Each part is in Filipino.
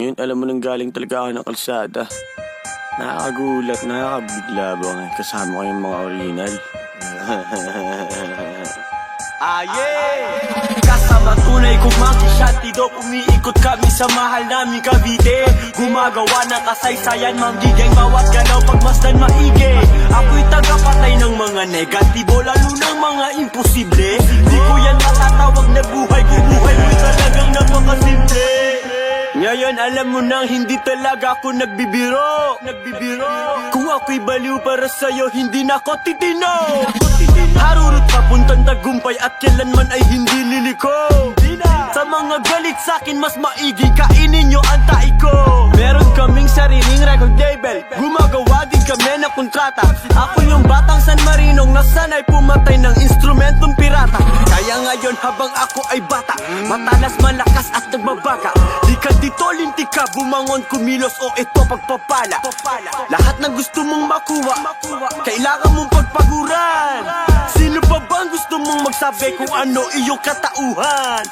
Ngayon alam mo nang galing talaga ako ng kalsada. Nakakagulat, nakakabigla ba ngayon kasama ko yung mga original. Kasama tunay kong mangkisyatido, umiikot kami sa mahal naming Cavite. Gumagawa ng kasaysayan, manggiging bawat galaw pagmasdan maigi. Ako'y tagapatay ng mga negatibo, lalo ng mga imposible. Di ko yan matatawag na buhay, kung buhay mo'y talagang napakasimple. Ngayon alam mo nang hindi talaga ako nagbibiro. Kung ako'y baliw para sa'yo, hindi na ako titino. Harurot papuntang tagumpay at kailanman ay hindi liliko. Sa mga galit sa'kin, mas maigi kainin nyo ang taik ko. Meron kaming sariling record label, gumagawa din kami ng kontrata. Ako yung batang San Marinong nasanay pumatay ng instrumentong pirata. Kaya ngayon habang ako ay bata, matalas, malakas at nagbabaga. Di ka dito lintik ka, bumangon, kumilos o ito pagpapala. Lahat ng gusto mong makuha, kailangan mong pagpaguran. Sino pa ba ang gusto mong magsabi kung ano iyong katauhan?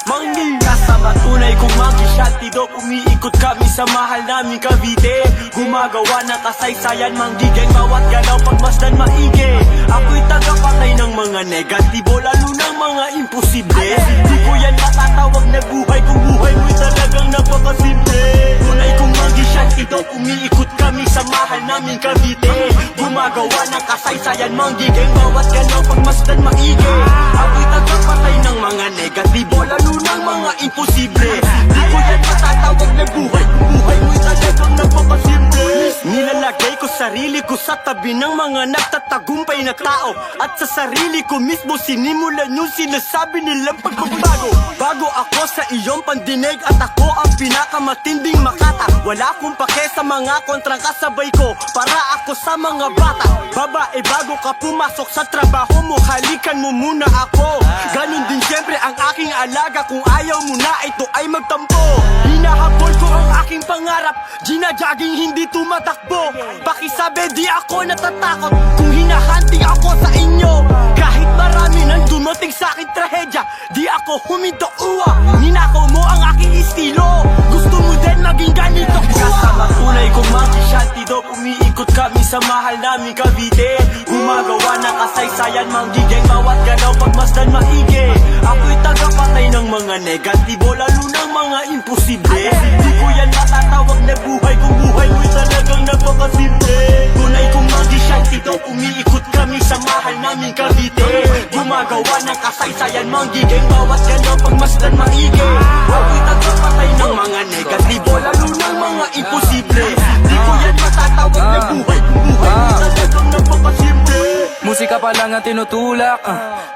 Kasama tunay kong mangkisyatido, umiikot kami sa mahal naming Cavite. Gumagawa ng kasaysayan, manggiging bawat galaw pagmasdan maigi. Ako'y tagapatay ng mga negatibo, lalo ng mga imposible. Di ko yan matatawag na buhay, kung buhay mo'y talagang napakasimple. Tunay kong mangkisyatido, umiikot kami sa mahal naming Cavite. Gumagawa ng kasaysayan, manggiging bawat galaw pagmasdan maigi. Ako'y tagapatay ng mga negatibo, lalo ng mga imposible. Di ko yan matatawag na buhay, kung buhay mo'y talagang napakasimple. Nilalagay ko sarili ko sa tabi ng mga nagtatagumpay na tao, at sa sarili ko mismo sinimulan yung sinasabi nilang pagbabago. Bago ako sa iyong pandinig at ako ang pinakamatinding makata. Wala akong pake sa mga kontrang kasabay ko, para ako sa mga bata. Babae, bago ka pumasok sa trabaho mo, halikan mo muna ako. Ganon din siyempre ang aking alaga, kung ayaw mo na ito ay magtampo. Hinahabol ko ang aking pangarap, ginajaging hindi tumatakbo. Pakisabi di ako natatakot, kung hinahunting ako sa inyo. Kahit marami nang dumating sa aking trahedya, di ako huminto uwa. Ninakaw mo ang aking estilo, gusto mo din maging ganito. Kasama tunay kong mangkisyatido, umiikot kami sa mahal naming Cavite. Gumagawa ng kasaysayan, manggiging bawat galaw pagmasdan maigi. Ako'y tagapatay ng mga negatibo, lalo ng mga imposible. Di ko yan matatawag na buhay, kung buhay mo'y talagang napakasimple. Tunay kong mangkisyatido, umiikot kami sa mahal naming Cavite. Gumagawa ng kasaysayan, manggiging bawat galaw pagmasdan maigi. Ako'y tagapatay ng mga negatibo, lalo ng mga imposible. Di ko yan matatawag na buhay, kung buhay mo'y talagang napakasimple. Musika pa lang ang tinutulak,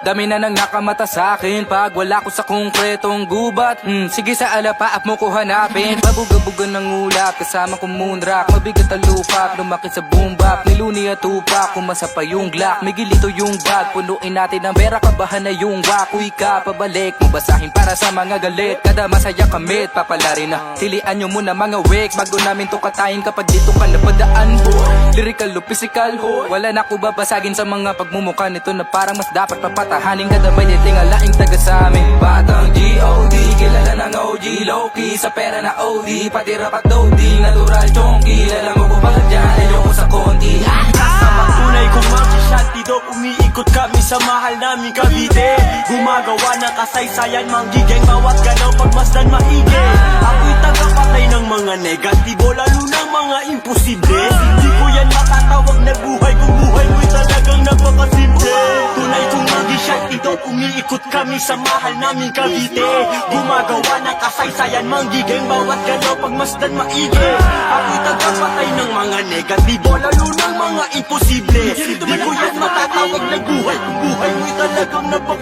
dami na nang nakamata sa akin pag wala ko sa konkretong gubat. Sige sa alapaap mo ko hanapin, pabugabugan ng ulap kasama kong moonrock. Mabigat ang lupa, lumaki sa boom bap, niluni at tupak, kumasa pa yung glock. May gilito yung bag, punuin natin ng pera, kabahan na yung wakoy ka. Pabalik mo basahin para sa mga galit, kada masaya kamit, papalarin na. Tilian nyo muna mga wake, bago namin to katayin kapag dito ka napadaan. Lyrical o physical, wala na ko babasagin sa mga pagmumukha nito na parang mas dapat papatahanin. Kadamay di tingalaing taga sa amin. Batang G.O.D, kilala ng OG, low-key sa pera na OD, pati rapat loading, natural chonky. Alam mo ko pala dyan, ayoko sa konti. Kasama tunay kong mangkisyatido, umiikot kami sa mahal naming Cavite. Gumagawa ng kasaysayan, manggiging bawat galaw pagmasdan maigi. Ako'y tagapatay ng mga negatibo, lalo ng mga imposible. Di ko yan matatawag na buhay, kung buhay mo'y talagang napakasimple. Tunay kong mangkisyatido, umiikot kami sa mahal naming Cavite. Gumagawa ng kasaysayan, manggiging bawat galaw pagmasdan maigi. Ako'y tagapatay ng mga negatibo, lalo ng mga imposible. Di ko yan matatawag na buhay, kung buhay mo'y talagang napakasimple.